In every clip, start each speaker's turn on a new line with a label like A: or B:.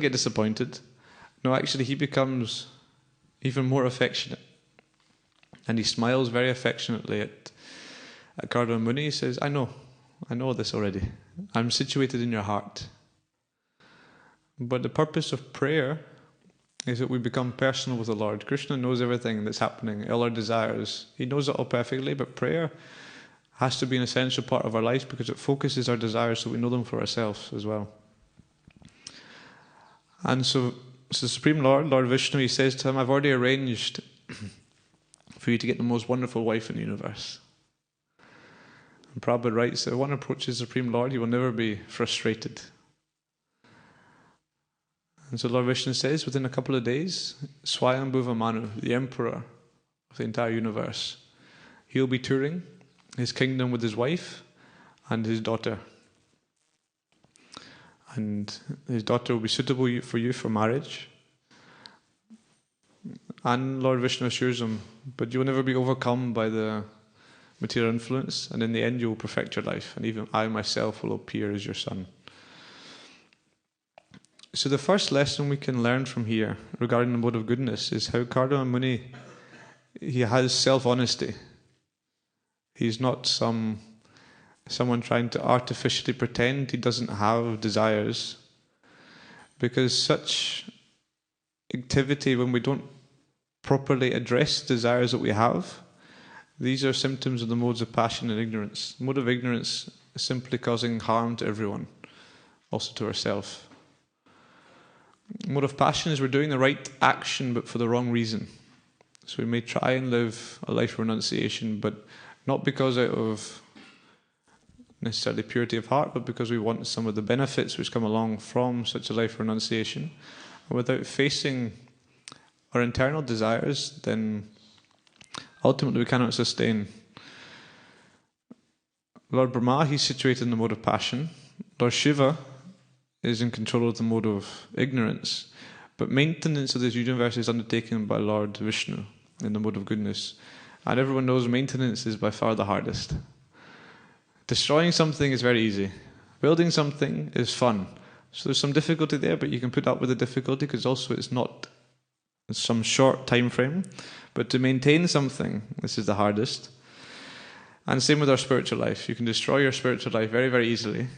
A: get disappointed. No, actually he becomes even more affectionate. And he smiles very affectionately at Kardama Muni. He says, I know this already. I'm situated in your heart. But the purpose of prayer is that we become personal with the Lord. Krishna knows everything that's happening, all our desires. He knows it all perfectly, but prayer has to be an essential part of our life because it focuses our desires so we know them for ourselves as well. And so the Supreme Lord, Lord Vishnu, he says to him, I've already arranged for you to get the most wonderful wife in the universe. And Prabhupada writes that if one approaches the Supreme Lord, he will never be frustrated. And so Lord Vishnu says, within a couple of days, Swayambhuva Manu, the emperor of the entire universe, he'll be touring his kingdom with his wife and his daughter. And his daughter will be suitable for you for marriage. And Lord Vishnu assures him, but you will never be overcome by the material influence, and in the end you will perfect your life, and even I myself will appear as your son. So the first lesson we can learn from here regarding the mode of goodness is how Kardama Muni, he has self-honesty. He's not someone trying to artificially pretend he doesn't have desires, because such activity, when we don't properly address desires that we have, these are symptoms of the modes of passion and ignorance. The mode of ignorance is simply causing harm to everyone, also to ourselves. The mode of passion is we're doing the right action but for the wrong reason. So we may try and live a life of renunciation, but not because out of necessarily purity of heart, but because we want some of the benefits which come along from such a life of renunciation. And without facing our internal desires, then ultimately we cannot sustain. Lord Brahma, he's situated in the mode of passion. Lord Shiva is in control of the mode of ignorance. But maintenance of this universe is undertaken by Lord Vishnu in the mode of goodness. And everyone knows maintenance is by far the hardest. Destroying something is very easy. Building something is fun. So there's some difficulty there, but you can put up with the difficulty because also it's not some short time frame. But to maintain something, this is the hardest. And same with our spiritual life. You can destroy your spiritual life very, very easily.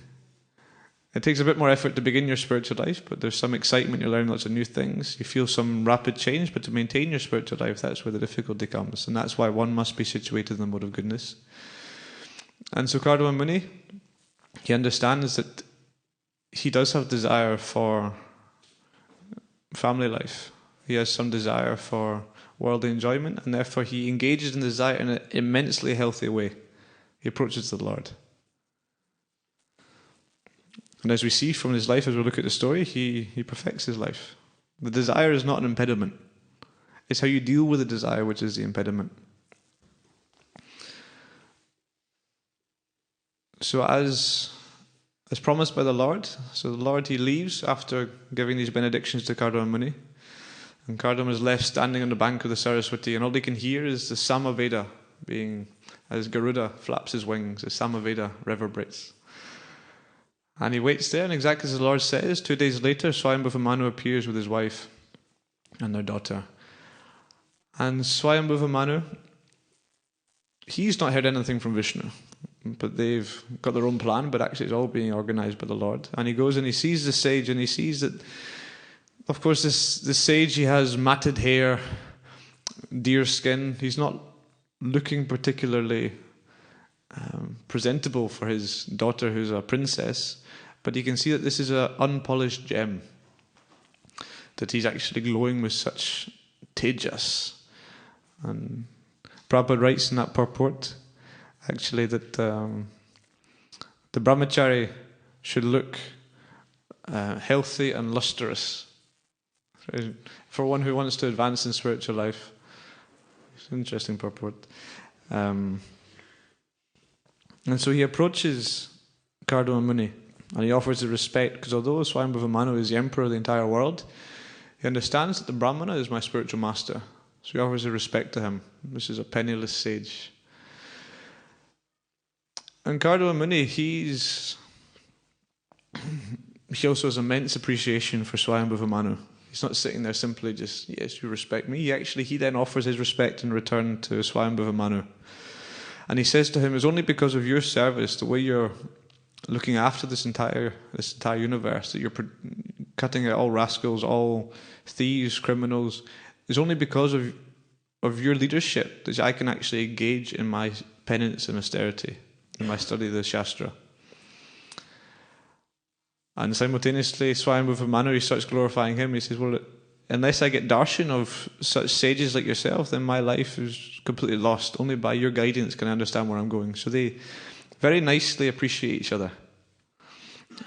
A: It takes a bit more effort to begin your spiritual life, but there's some excitement, you're learning lots of new things, you feel some rapid change, but to maintain your spiritual life, that's where the difficulty comes. And that's why one must be situated in the mode of goodness. And so Kardama Muni, he understands that he does have desire for family life. He has some desire for worldly enjoyment, and therefore he engages in desire in an immensely healthy way. He approaches the Lord. And as we see from his life, as we look at the story, he perfects his life. The desire is not an impediment. It's how you deal with the desire which is the impediment. So as promised by the Lord, so the Lord, he leaves after giving these benedictions to Kardama Muni. And Kardama is left standing on the bank of the Saraswati, and all he can hear is the Samaveda being, as Garuda flaps his wings, the Samaveda reverberates. And he waits there, and exactly as the Lord says, 2 days later, Swayambhuva Manu appears with his wife and their daughter. And Swayambhuva Manu, he's not heard anything from Vishnu, but they've got their own plan, but actually it's all being organized by the Lord. And he goes and he sees the sage, and he sees that, of course, this sage, he has matted hair, deer skin. He's not looking particularly presentable for his daughter, who's a princess, but you can see that this is an unpolished gem, that he's actually glowing with such tejas. And Prabhupada writes in that purport, actually, that the brahmachari should look healthy and lustrous for one who wants to advance in spiritual life. It's an interesting purport. And so he approaches Kardama Muni and he offers his respect, because although Swayambhuva Manu is the emperor of the entire world, he understands that the Brahmana is my spiritual master. So he offers his respect to him. This is a penniless sage. And Kardama Muni, he's he also has immense appreciation for Swayambhuva Manu. He's not sitting there simply just, yes, you respect me. He then offers his respect in return to Swayambhuva Manu. And he says to him, it's only because of your service, the way you're looking after this entire universe, that you're cutting out all rascals, all thieves, criminals. It's only because of your leadership that I can actually engage in my penance and austerity, in my study of the Shastra. And simultaneously, Swayambhuva Manu, he starts glorifying him. He says, well, unless I get darshan of such sages like yourself, then my life is completely lost. Only by your guidance can I understand where I'm going. So they very nicely appreciate each other.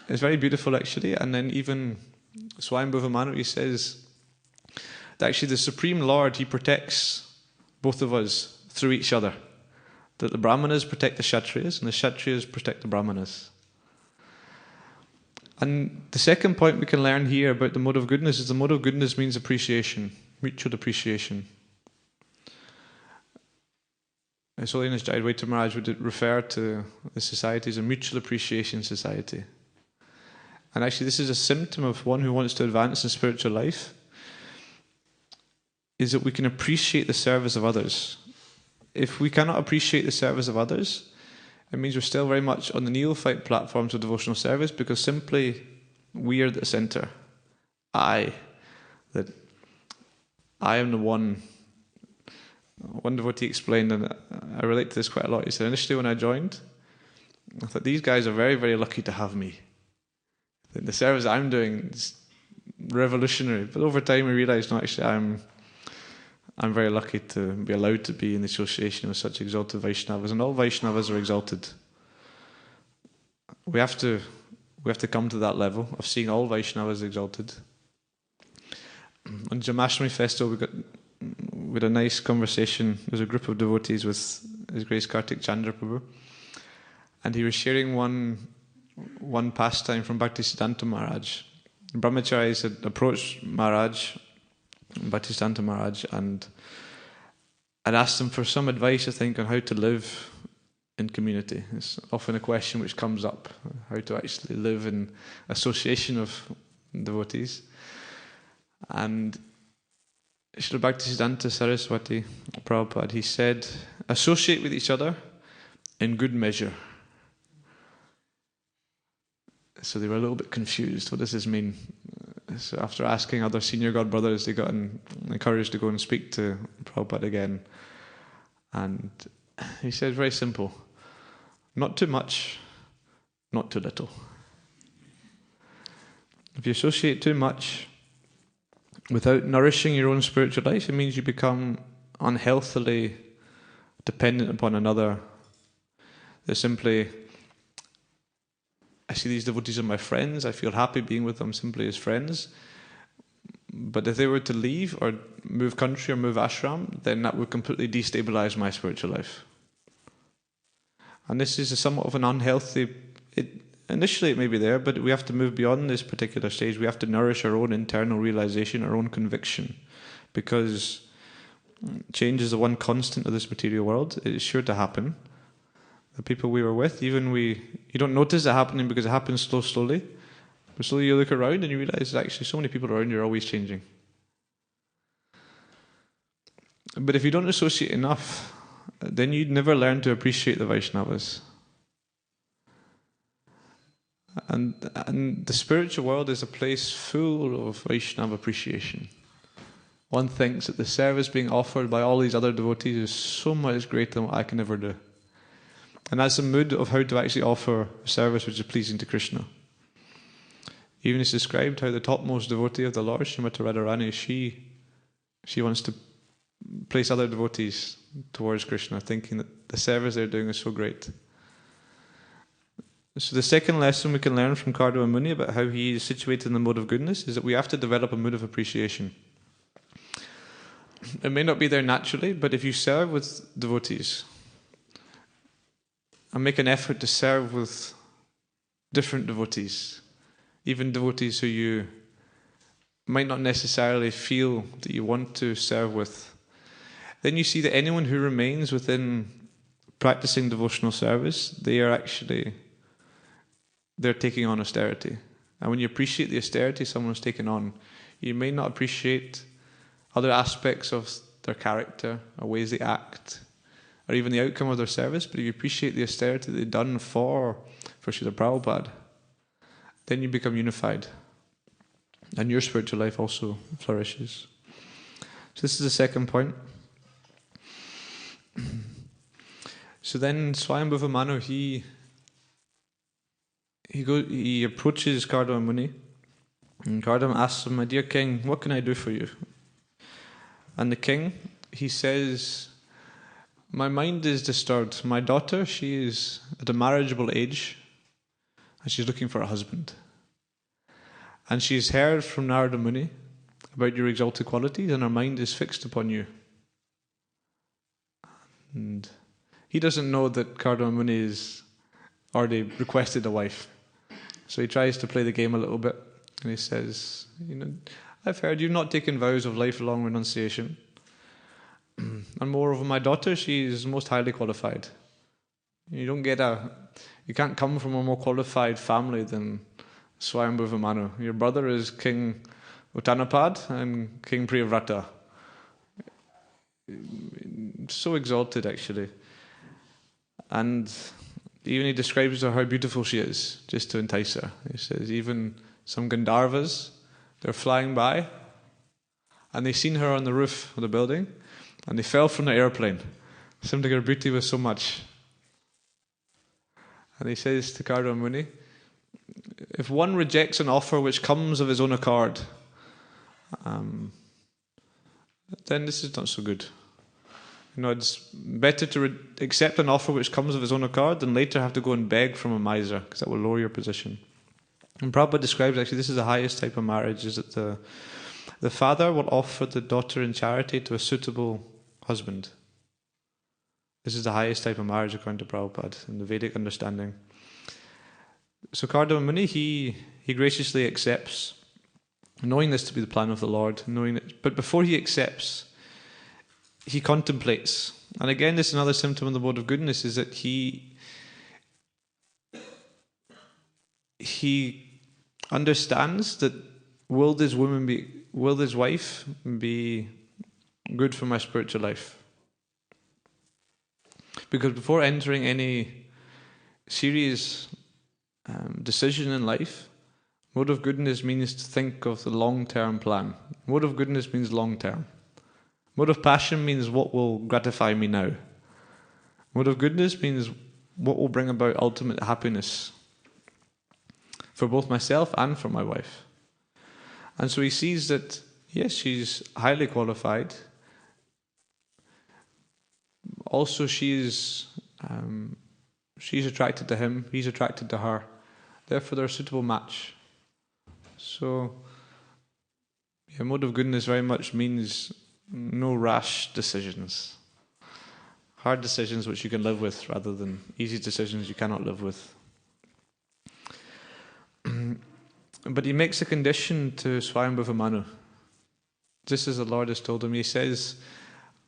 A: It's very beautiful, actually. And then even Swayambhuva Manu, he says that actually the Supreme Lord, he protects both of us through each other. That the Brahmanas protect the Kshatriyas and the Kshatriyas protect the Brahmanas. And the second point we can learn here about the mode of goodness is the mode of goodness means appreciation, mutual appreciation. His Holiness Jayadvaita Maharaj would refer to the society as a mutual appreciation society. And actually this is a symptom of one who wants to advance in spiritual life, is that we can appreciate the service of others. If we cannot appreciate the service of others, it means we're still very much on the neophyte platforms of devotional service, because simply we are at the centre. I am the one. One devotee explained, and I relate to this quite a lot. He said, initially when I joined, I thought these guys are very, very lucky to have me. The service I'm doing is revolutionary. But over time I realised, no, actually I'm very lucky to be allowed to be in the association with such exalted Vaishnavas, and all Vaishnavas are exalted. We have to come to that level of seeing all Vaishnavas exalted. On Jamashtami festival, we had a nice conversation. There was a group of devotees with His Grace Kartik Chandra Prabhu, and he was sharing one pastime from Bhaktisiddhanta Maharaj. The brahmacharis had approached Bhaktisiddhanta Maharaj, and I'd asked him for some advice, I think, on how to live in community. It's often a question which comes up, how to actually live in association of devotees. And Srila Bhaktisiddhanta Saraswati Prabhupada, he said, associate with each other in good measure. So they were a little bit confused. What does this mean? So after asking other senior God brothers, they got encouraged to go and speak to Prabhupada again. And he said, very simple, not too much, not too little. If you associate too much without nourishing your own spiritual life, it means you become unhealthily dependent upon another. They're simply, I see these devotees are my friends, I feel happy being with them simply as friends. But if they were to leave or move country or move ashram, then that would completely destabilize my spiritual life. And this is somewhat of an unhealthy, initially it may be there, but we have to move beyond this particular stage. We have to nourish our own internal realization, our own conviction, because change is the one constant of this material world. It is sure to happen. The people we were with, you don't notice it happening because it happens slowly. But slowly you look around and you realize that actually so many people around you are always changing. But if you don't associate enough, then you'd never learn to appreciate the Vaishnavas. And the spiritual world is a place full of Vaishnava appreciation. One thinks that the service being offered by all these other devotees is so much greater than what I can ever do. And that's the mood of how to actually offer a service which is pleasing to Krishna. Even it's described how the topmost devotee of the Lord, Srimati Radharani, she wants to place other devotees towards Krishna, thinking that the service they're doing is so great. So the second lesson we can learn from Kardama Muni about how he is situated in the mode of goodness is that we have to develop a mood of appreciation. It may not be there naturally, but if you serve with devotees and make an effort to serve with different devotees, even devotees who you might not necessarily feel that you want to serve with, then you see that anyone who remains within practicing devotional service, they're taking on austerity. And when you appreciate the austerity someone's taken on, you may not appreciate other aspects of their character or ways they act, or even the outcome of their service, but if you appreciate the austerity they've done for Srila Prabhupada, then you become unified. And your spiritual life also flourishes. So this is the second point. So then Swayambhuva Manu, he approaches Kardama Muni, and Kardama asks him, "My dear king, what can I do for you?" And the king, he says, "My mind is disturbed. My daughter, she is at a marriageable age, and she's looking for a husband. And she's heard from Narada Muni about your exalted qualities, and her mind is fixed upon you." And he doesn't know that Kardama Muni has already requested a wife. So he tries to play the game a little bit, and he says, "I've heard you've not taken vows of lifelong renunciation. And moreover, my daughter, she is most highly qualified. You can't come from a more qualified family than Swayambhuva Manu. Your brother is King Uttanapad and King Priyavrata. So exalted, actually. And even he describes her how beautiful she is, just to entice her. He says, even some Gandharvas, they're flying by, and they seen her on the roof of the building, and they fell from the airplane, simply her beauty was so much." And he says to Kardama Muni, if one rejects an offer which comes of his own accord, then this is not so good. It's better to accept an offer which comes of his own accord than later have to go and beg from a miser, because that will lower your position. And Prabhupada describes, actually, this is the highest type of marriage, is that the father will offer the daughter in charity to a suitable husband. This is the highest type of marriage according to Prabhupada in the Vedic understanding. So Kardama Muni, he graciously accepts, knowing this to be the plan of the Lord, but before he accepts, he contemplates. And again, this is another symptom of the mode of goodness, is that he understands that will this wife be good for my spiritual life? Because before entering any serious decision in life, mode of goodness means to think of the long-term plan. Mode of goodness means long-term. Mode of passion means what will gratify me now. Mode of goodness means what will bring about ultimate happiness for both myself and for my wife. And so he sees that, yes, she's highly qualified. Also, she's attracted to him, he's attracted to her. Therefore, they're a suitable match. So, mode of goodness very much means no rash decisions. Hard decisions which you can live with rather than easy decisions you cannot live with. But he makes a condition to Swayambhuva Manu. Just as the Lord has told him, he says,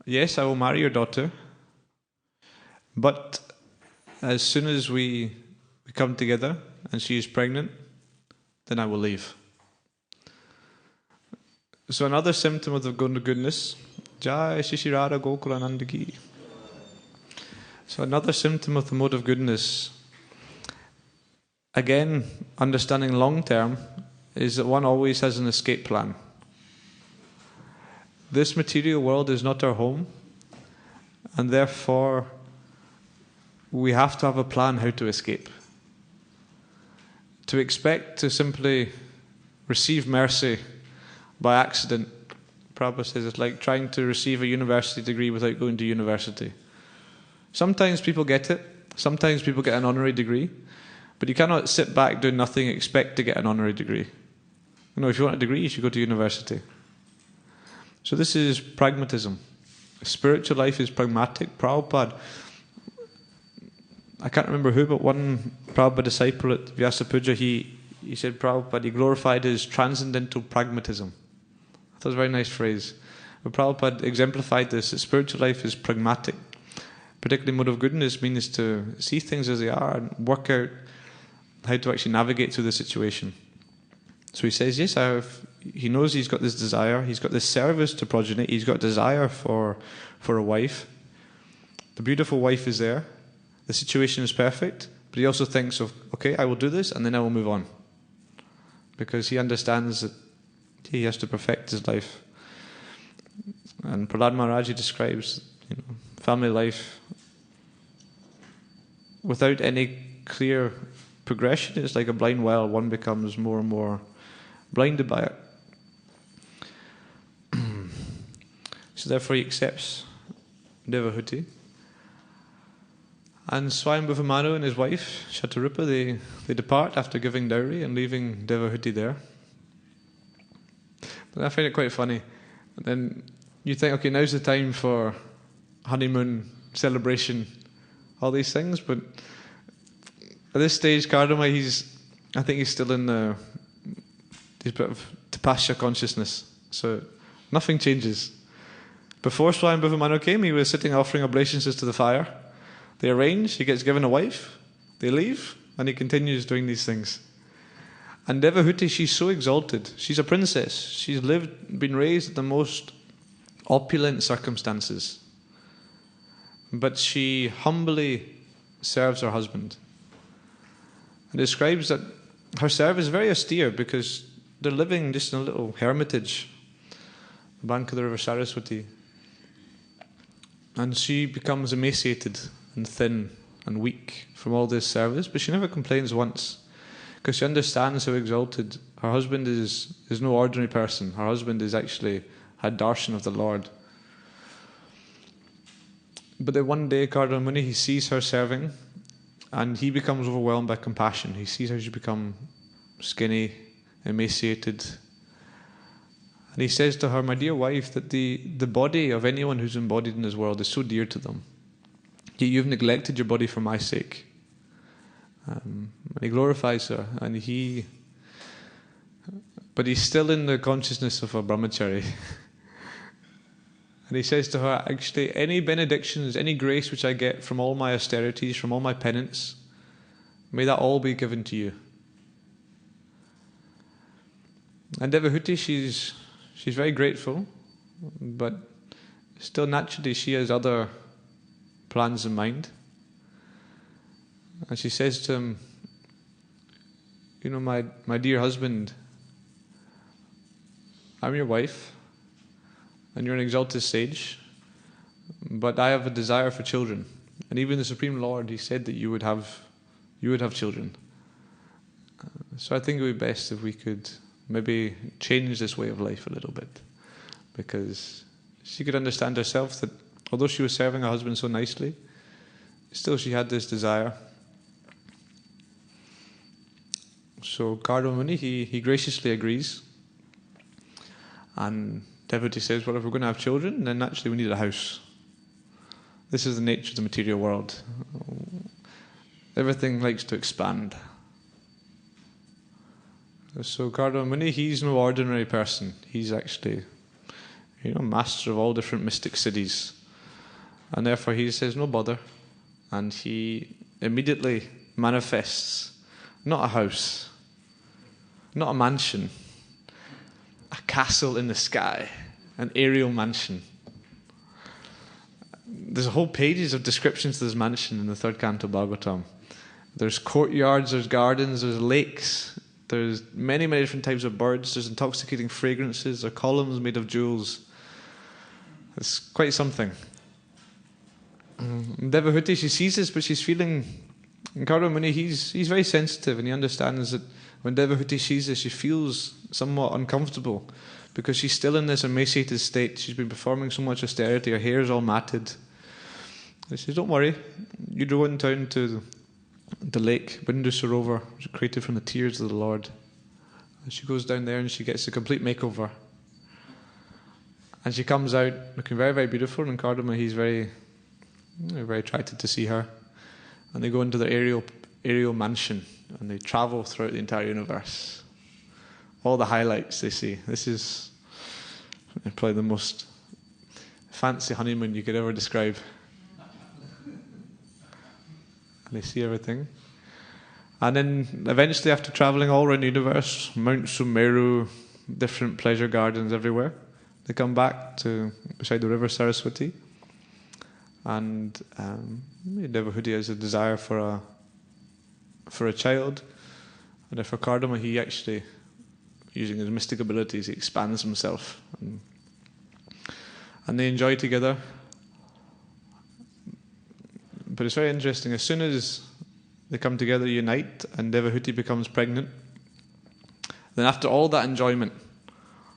A: "Yes, I will marry your daughter, but as soon as we come together and she is pregnant, then I will leave." So another symptom of the goodness, Jai Shishi Radha Gokulananda Ki. So another symptom of the mode of goodness, again, understanding long term, is that one always has an escape plan. This material world is not our home, and therefore we have to have a plan how to escape. To expect to simply receive mercy by accident, Prabhupada says, it's like trying to receive a university degree without going to university. Sometimes people get it, sometimes people get an honorary degree, but you cannot sit back doing nothing and expect to get an honorary degree. If you want a degree, you should go to university. So this is pragmatism. Spiritual life is pragmatic. Prabhupada, I can't remember who, but one Prabhupada disciple at Vyasa Puja, he said Prabhupada, he glorified his transcendental pragmatism. I thought it was a very nice phrase. But Prabhupada exemplified this, that spiritual life is pragmatic. Particularly mode of goodness means to see things as they are and work out how to actually navigate through the situation. So he says, yes, he knows he's got this desire, he's got this service to progenate, he's got desire for a wife. The beautiful wife is there, the situation is perfect, but he also thinks of, okay, I will do this and then I will move on. Because he understands that he has to perfect his life. And Prahlad Maharaj describes, family life without any clear progression. It's like a blind well. One becomes more and more blinded by it. So therefore he accepts Devahuti. And Swayambhuva Manu and his wife, Shatarupa, they depart after giving dowry and leaving Devahuti there. But I find it quite funny. And then you think, okay, now's the time for honeymoon, celebration, all these things. But at this stage, Kardama, I think he's still in his bit of tapasya consciousness. So nothing changes. Before Swayambhuva Manu came, he was sitting offering obeisances to the fire. They arrange, he gets given a wife, they leave, and he continues doing these things. And Devahuti, she's so exalted. She's a princess. She's been raised in the most opulent circumstances. But she humbly serves her husband. And describes that her service is very austere because they're living just in a little hermitage, the bank of the river Saraswati. And she becomes emaciated and thin and weak from all this service, but she never complains once, because she understands how exalted her husband is no ordinary person. Her husband is actually had darshan of the Lord. But then one day, Kardama Muni, he sees her serving, and he becomes overwhelmed by compassion. He sees how she become skinny, emaciated, and he says to her, my dear wife, that the body of anyone who's embodied in this world is so dear to them. Yet you've neglected your body for my sake. And he glorifies her, but he's still in the consciousness of a brahmachari. And he says to her, actually, any benedictions, any grace which I get from all my austerities, from all my penance, may that all be given to you. And Devahuti, she's very grateful, but still naturally she has other plans in mind. And she says to him, my dear husband, I'm your wife, and you're an exalted sage, but I have a desire for children. And even the Supreme Lord, he said that you would have children. So I think it would be best if we could maybe change this way of life a little bit, because she could understand herself that although she was serving her husband so nicely, still she had this desire. So Kardama Muni, he graciously agrees. And Devahuti says, well, if we're going to have children, then naturally we need a house. This is the nature of the material world. Everything likes to expand. So Kardama Muni, he's no ordinary person. He's actually, master of all different mystic cities. And therefore he says, no bother. And he immediately manifests, not a house, not a mansion, a castle in the sky, an aerial mansion. There's whole pages of descriptions to this mansion in the third canto Bhagavatam. There's courtyards, there's gardens, there's lakes, there's many, many different types of birds, there's intoxicating fragrances, there are columns made of jewels. It's quite something. Devahuti, she sees this, but she's feeling, and Kardama Muni, he's very sensitive, and he understands that when Devahuti sees this, she feels somewhat uncomfortable, because she's still in this emaciated state. She's been performing so much austerity, her hair is all matted. He says, don't worry, you go in town to the lake, Bindu Sarovar, which was created from the tears of the Lord. And she goes down there and she gets a complete makeover. And she comes out looking very, very beautiful, and Kardama, he's very, very attracted to see her. And they go into their aerial mansion, and they travel throughout the entire universe. All the highlights they see. This is probably the most fancy honeymoon you could ever describe. And they see everything. And then eventually, after traveling all around the universe, Mount Sumeru, different pleasure gardens everywhere, they come back to beside the river Saraswati. And Devahudi has a desire for a child. And for Kardama, he actually, using his mystic abilities, he expands himself. And they enjoy together. But it's very interesting. As soon as they come together, unite, and Devahuti becomes pregnant, then after all that enjoyment,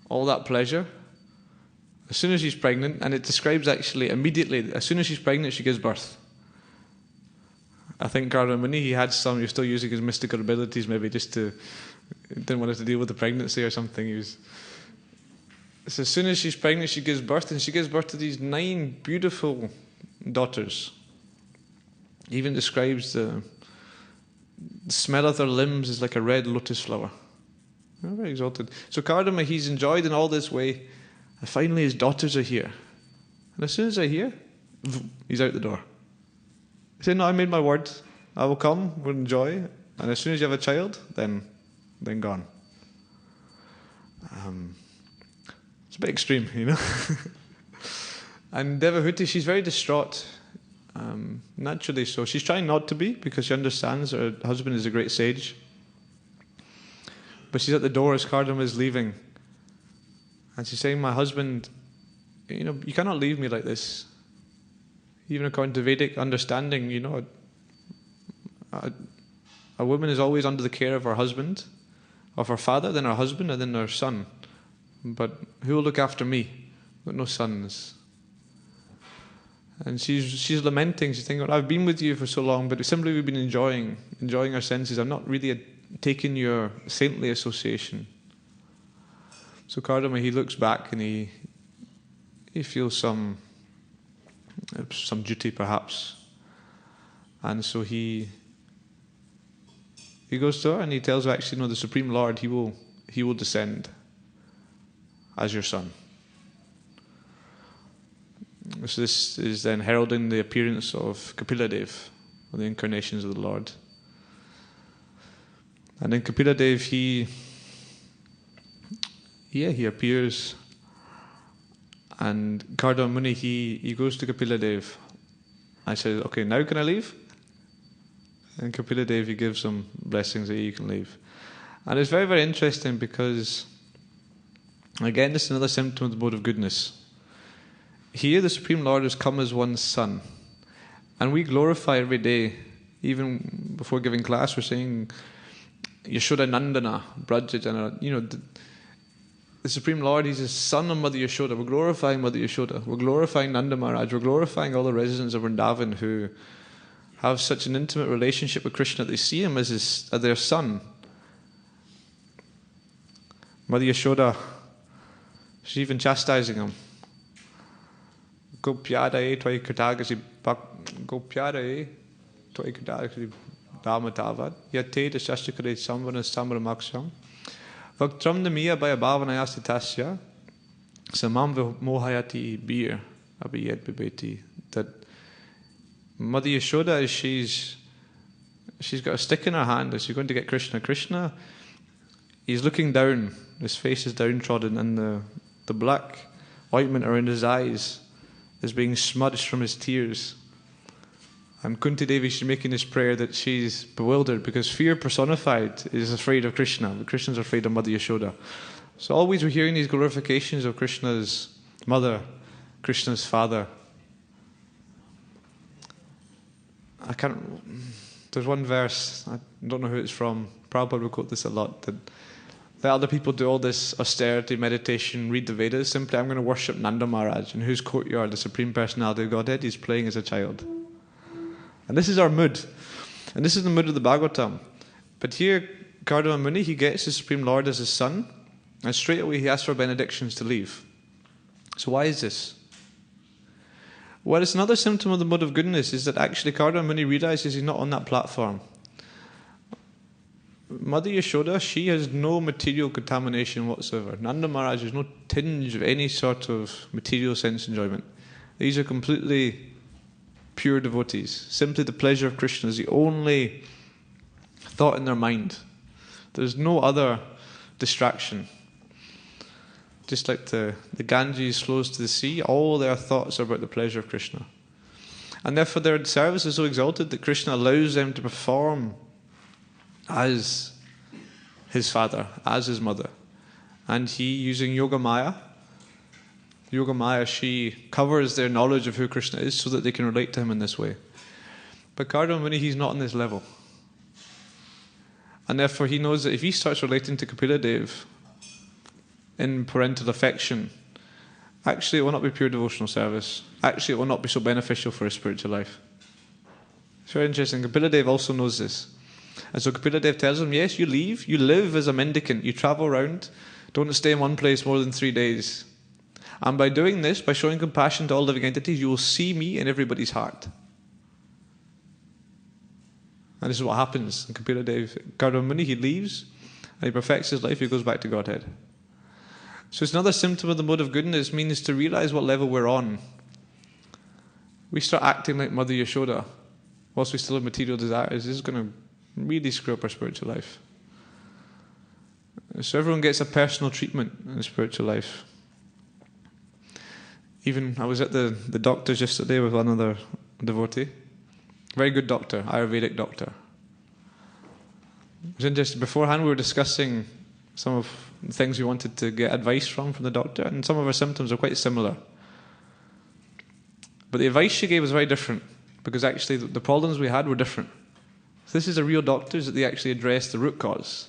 A: all that pleasure, as soon as she's pregnant, and it describes actually immediately, as soon as she's pregnant, she gives birth. I think Kardamuni, he was still using his mystical abilities, maybe didn't want us to deal with the pregnancy or something. So as soon as she's pregnant, she gives birth, and she gives birth to these 9 beautiful daughters. He even describes the smell of their limbs is like a red lotus flower. They're very exalted. So Kardama, he's enjoyed in all this way, and finally his daughters are here. And as soon as they're here, he's out the door. He said, no, I made my word. I will come, we'll enjoy. And as soon as you have a child, then gone. It's a bit extreme, you know. And Devahuti, she's very distraught. Naturally so. She's trying not to be, because she understands her husband is a great sage. But she's at the door as Kardama is leaving. And she's saying, my husband, you cannot leave me like this. Even according to Vedic understanding, a woman is always under the care of her husband, of her father, then her husband, and then her son. But who will look after me? I've got no sons. And she's lamenting. She's thinking, I've been with you for so long, but simply we've been enjoying our senses. I'm not really taking your saintly association. So Kardama, he looks back and he feels some duty perhaps. And so he goes to her and he tells her, actually, no, the Supreme Lord, he will descend as your son. So this is then heralding the appearance of Kapila-dev, or the incarnations of the Lord. And then Kapila-dev, he appears, and Kardama Muni, he goes to Kapila-dev and says, okay, now can I leave? And Kapila-dev, he gives some blessings that you can leave. And it's very, very interesting because, again, this is another symptom of the mode of goodness. Here the Supreme Lord has come as one son. And we glorify every day, even before giving class, we're saying, Yashoda Nandana, Brajajana, the Supreme Lord, he's a son of Mother Yashoda. We're glorifying Mother Yashoda. We're glorifying Nanda Maharaj. We're glorifying all the residents of Vrindavan who have such an intimate relationship with Krishna that they see him as their son. Mother Yashoda, she's even chastising him. Go pyare twai katagasi go pyare twai katagasi damatavad yate dashashikare samvana samramaksham vaktram namiya by bhavanayasti tasya samam mohayati beer abiyat bibeti. That Mother Yashoda, she's got a stick in her hand as she's going to get Krishna. He's looking down, his face is downtrodden, and the black ointment around his eyes is being smudged from his tears. And Kunti Devi, she's making this prayer that she's bewildered because fear personified is afraid of Krishna, but Krishna's afraid of Mother Yashoda. So always we're hearing these glorifications of Krishna's mother, Krishna's father. There's one verse, I don't know who it's from, Prabhupada will quote this a lot, that other people do all this austerity, meditation, read the Vedas. Simply, I'm going to worship Nanda Maharaj, in whose courtyard the Supreme Personality of Godhead is playing as a child. And this is our mood. And this is the mood of the Bhagavatam. But here, Kardama Muni, he gets the Supreme Lord as his son, and straight away he asks for benedictions to leave. So why is this? Well, it's another symptom of the mode of goodness, is that actually Kardama Muni realizes he's not on that platform. Mother Yashoda, she has no material contamination whatsoever. Nanda Maharaj has no tinge of any sort of material sense enjoyment. These are completely pure devotees. Simply the pleasure of Krishna is the only thought in their mind. There's no other distraction. Just like the Ganges flows to the sea, all their thoughts are about the pleasure of Krishna. And therefore their service is so exalted that Krishna allows them to perform as his father, as his mother. And he, using Yogamaya, she covers their knowledge of who Krishna is so that they can relate to him in this way. But Kardama Muni, he's not on this level. And therefore he knows that if he starts relating to Kapila Dev in parental affection, actually it will not be pure devotional service. Actually it will not be so beneficial for his spiritual life. It's very interesting. Kapila Dev also knows this. And so Kapila Dev tells him, yes, you live as a mendicant, you travel around, don't stay in one place more than 3 days. And by doing this, by showing compassion to all living entities, you will see me in everybody's heart. And this is what happens in Kapila Dev. Kardama Muni, he leaves and he perfects his life, he goes back to Godhead. So it's another symptom of the mode of goodness, means to realize what level we're on. We start acting like Mother Yashoda whilst we still have material desires. This is going to really screw up our spiritual life. So everyone gets a personal treatment in spiritual life. Even I was at the doctor's yesterday with another devotee. Very good doctor, Ayurvedic doctor. It was interesting. Beforehand we were discussing some of the things we wanted to get advice from the doctor, and some of our symptoms are quite similar. But the advice she gave was very different, because actually the problems we had were different. So this is a real doctor, that they actually address the root cause.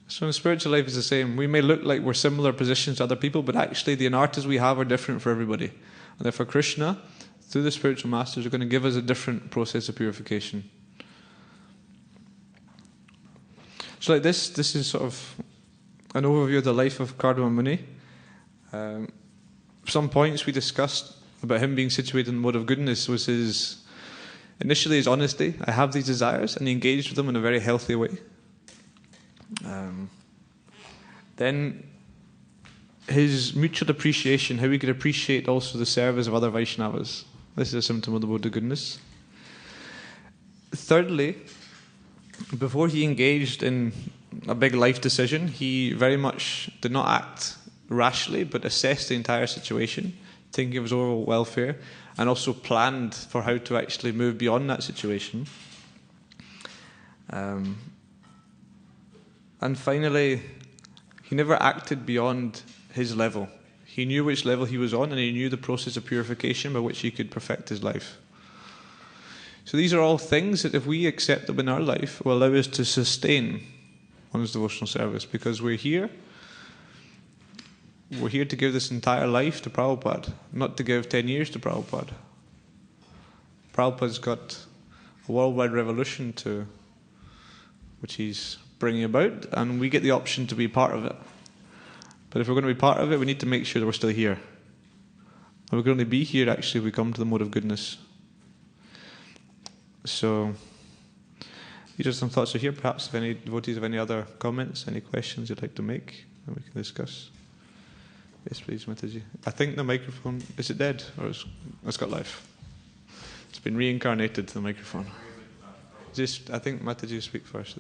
A: So in spiritual life it's the same. We may look like we're similar positions to other people, but actually the anarthas we have are different for everybody. And therefore Krishna, through the spiritual masters, are going to give us a different process of purification. So like this is sort of an overview of the life of Kardama Muni. Some points we discussed about him being situated in the mode of goodness was initially his honesty. I have these desires, and he engaged with them in a very healthy way. Then his mutual appreciation, how he could appreciate also the service of other Vaishnavas. This is a symptom of the mode of goodness. Thirdly, before he engaged in a big life decision, he very much did not act rashly, but assessed the entire situation, thinking of his overall welfare, and also planned for how to actually move beyond that situation. And finally, he never acted beyond his level. He knew which level he was on, and he knew the process of purification by which he could perfect his life. So these are all things that if we accept them in our life, will allow us to sustain one's devotional service, because we're here to give this entire life to Prabhupada, not to give 10 years to Prabhupada. Prabhupada's got a worldwide revolution which he's bringing about, and we get the option to be part of it. But if we're going to be part of it, we need to make sure that we're still here. And we're going to be here actually if we come to the mode of goodness. So these are some thoughts here. Perhaps if any devotees have any other comments, any questions you'd like to make, then we can discuss. Yes, please, Mataji. I think the microphone, is it dead? Or it's got life? It's been reincarnated to the microphone. I think Mataji speak first.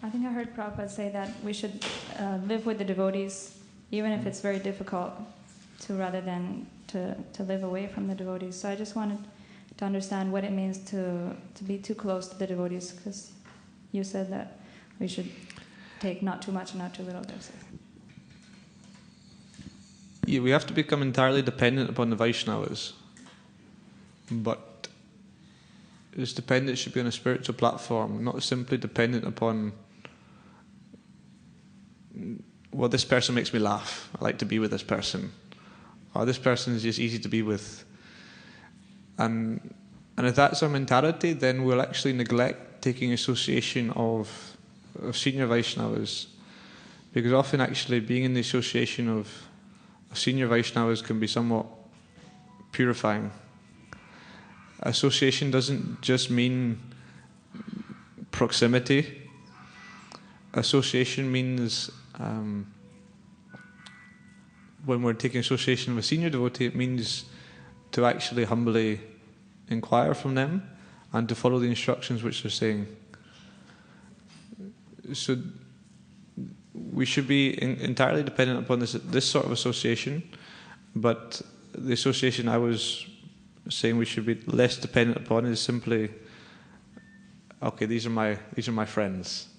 B: I think I heard Prabhupada say that we should live with the devotees, even if it's very difficult, rather than to live away from the devotees. So I just wanted to understand what it means to be too close to the devotees, because you said that we should take not too much and not too little doses.
A: Yeah, we have to become entirely dependent upon the Vaishnavas. But this dependence should be on a spiritual platform, not simply dependent upon, well, this person makes me laugh, I like to be with this person. Or this person is just easy to be with. And if that's our mentality, then we'll actually neglect taking association of senior Vaishnavas. Because often actually being in the association of senior Vaishnavas can be somewhat purifying. Association doesn't just mean proximity. Association means, when we're taking association with a senior devotee, it means to actually humbly inquire from them and to follow the instructions which they're saying. So we should be entirely dependent upon this sort of association, but the association I was saying we should be less dependent upon is simply, okay, these are my friends,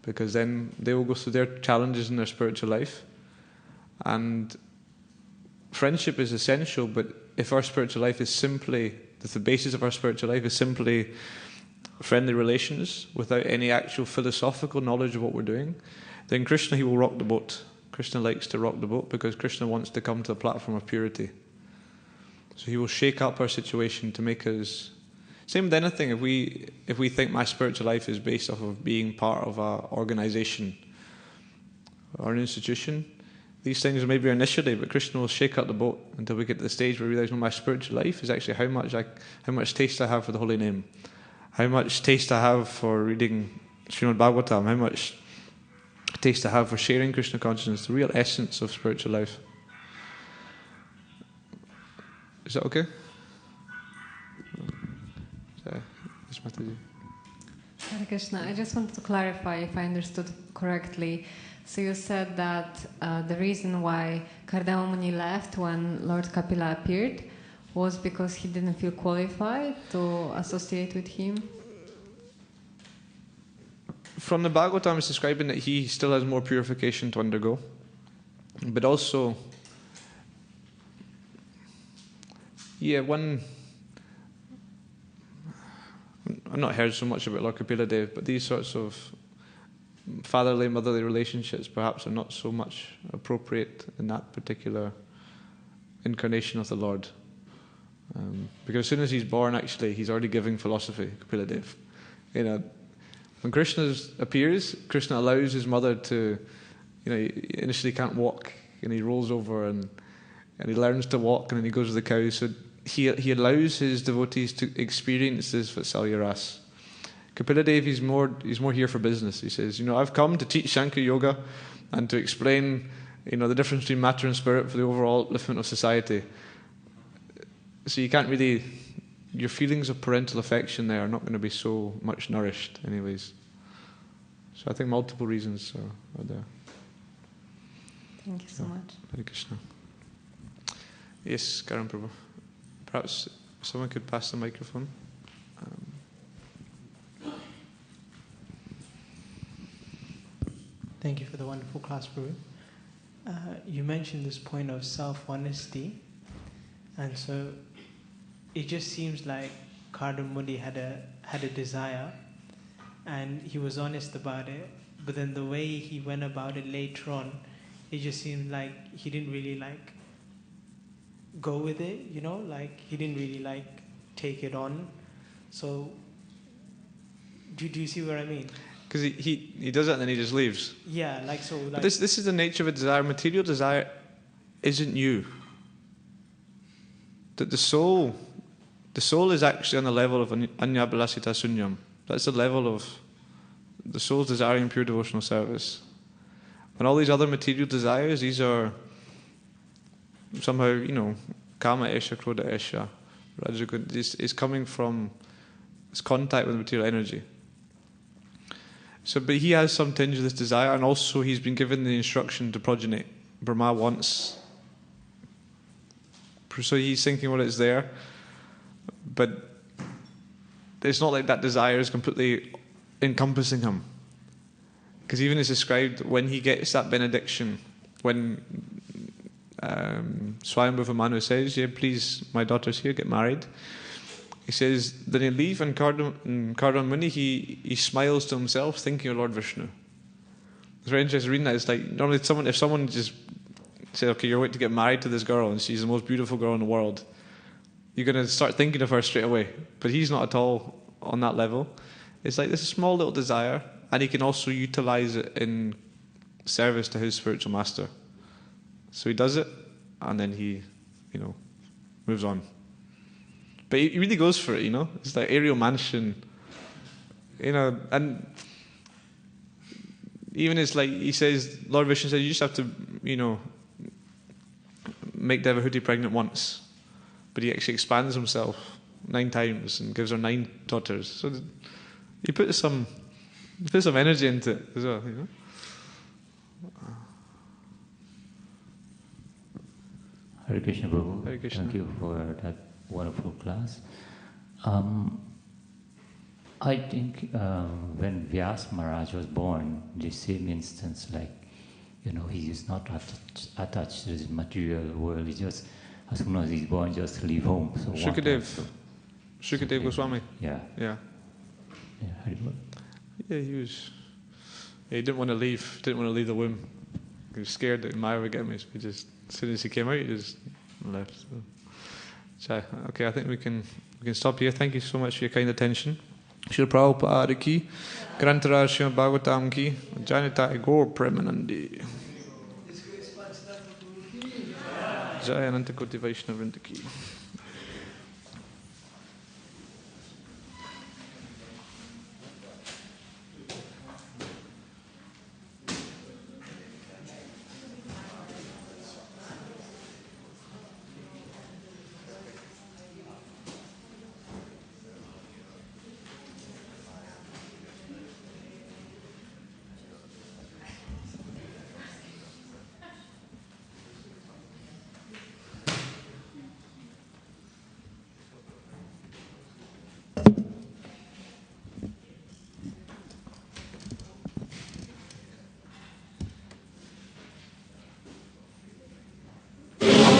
A: because then they will go through their challenges in their spiritual life, and friendship is essential. But if our spiritual life is simply, if the basis of our spiritual life is simply friendly relations without any actual philosophical knowledge of what we're doing, then Krishna, he will rock the boat. Krishna likes to rock the boat because Krishna wants to come to a platform of purity. So he will shake up our situation to make us... Same with anything. If we think my spiritual life is based off of being part of an organisation or an institution, these things are maybe initially, but Krishna will shake up the boat until we get to the stage where we realise, no, my spiritual life is actually how much taste I have for the holy name, how much taste I have for reading Srimad Bhagavatam, how much taste I have for sharing Krishna consciousness, the real essence of spiritual life. Is that okay?
C: Hare Krishna, I just wanted to clarify if I understood correctly. So you said that the reason why Kardama Muni left when Lord Kapila appeared was because he didn't feel qualified to associate with him?
A: From the Bhagavatam, it's describing that he still has more purification to undergo. But also, I've not heard so much about Lord Kapila Dev, but these sorts of fatherly, motherly relationships perhaps are not so much appropriate in that particular incarnation of the Lord. Because as soon as he's born, actually, he's already giving philosophy, Kapila Dev. When Krishna appears, Krishna allows his mother to, he initially can't walk, and he rolls over and he learns to walk, and then he goes with the cows. So he allows his devotees to experience this Vatsalya Ras. Kapila Dev, he's more here for business. He says, I've come to teach Sankhya Yoga and to explain, the difference between matter and spirit for the overall upliftment of society. So you can't really, your feelings of parental affection there are not going to be so much nourished anyways. So I think multiple reasons are there.
C: Thank you so much.
A: Hare Krishna. Yes, Karan Prabhu. Perhaps someone could pass the microphone.
D: Thank you for the wonderful class, Prabhu. You mentioned this point of self-honesty, and so it just seems like Kardama Muni had a desire, and he was honest about it. But then the way he went about it later on, it just seemed like he didn't really go with it. He didn't really take it on. So, do you see what I mean?
A: Because he does it and then he just leaves.
D: Yeah,
A: But this is the nature of a desire. Material desire isn't you. That the soul is actually on the level of Anyabhalasita Sunyam. That's the level of the soul's desiring pure devotional service. And all these other material desires, these are somehow, Kama Esha, Krodha Esha, Rajagun. This is coming from this contact with material energy. So, but he has some tinge of this desire, and also he's been given the instruction to progenate. Brahma wants. So he's thinking, well, it's there. But it's not like that desire is completely encompassing him. Because even it's described when he gets that benediction, when Swayambhuva Manu says, yeah, please, my daughter's here, get married. He says, then he leave, and Kardama Muni, he smiles to himself, thinking of Lord Vishnu. It's very interesting reading that. It's like, normally if someone just said, okay, you're waiting to get married to this girl, and she's the most beautiful girl in the world, you're going to start thinking of her straight away. But he's not at all on that level. It's like this small little desire, and he can also utilize it in service to his spiritual master. So he does it, and then he, moves on. But he really goes for it, It's like aerial mansion, and even it's like he says, Lord Vishnu says, you just have to, make Devahuti pregnant once. but he actually expands himself 9 times and gives her 9 daughters. So he puts some energy into it as well, you know.
E: Hare Krishna, Prabhu.
A: Hare Krishna.
E: Thank you for that wonderful class. I think when Vyas Maharaj was born, the same instance, like, you know, he is not attached to this material world. He just, as soon as he's born, just leave home. So
A: Shukadev Goswami.
E: Yeah.
A: Yeah.
E: Yeah. Haribol.
A: Yeah, he didn't want to leave. Didn't want to leave the womb. He was scared that Maya would get him. So he just, as soon as he came out, he just left. So, okay, I think we can stop here. Thank you so much for your kind attention. Srila Prabhupada ki, Grantaraj Srimad Bhagavatam ki, Janita Gaur Premanandi. Jai Ananta Koti Vaishnavrinda ki.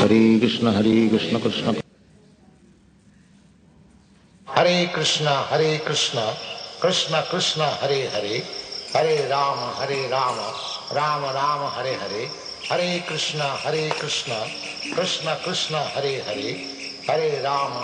F: Hare Krishna, Krishna. Hare Krishna, Krishna Krishna, Hare Hare, Hare Rama, Rama Rama, Hare Hare, Hare Krishna, Krishna Krishna, Hare Hare, Hare Rama,